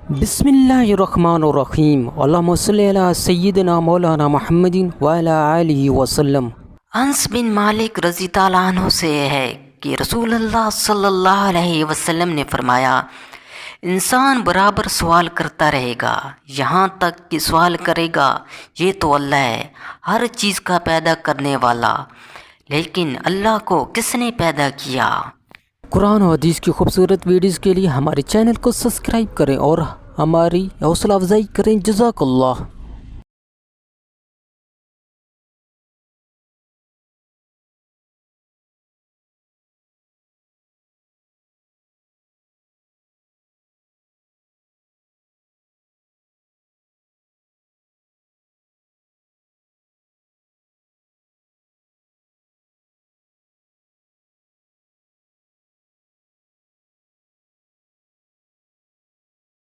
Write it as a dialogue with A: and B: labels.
A: بسم اللہ الرحمن الرحیم اللہم صلی علی سیدنا مولانا محمد وعلی آلہ وسلم۔ انس بن مالک رضی اللہ عنہ سے ہے کہ رسول اللہ صلی اللہ علیہ وسلم نے فرمایا، انسان برابر سوال کرتا رہے گا یہاں تک کہ سوال کرے گا یہ تو اللہ ہے، ہر چیز کا پیدا کرنے والا، لیکن اللہ کو کس نے پیدا کیا؟ قرآن و حدیث کی خوبصورت ویڈیوز کے لیے ہمارے چینل کو سبسکرائب کریں اور ہماری حوصلہ افزائی کریں۔ جزاک اللہ۔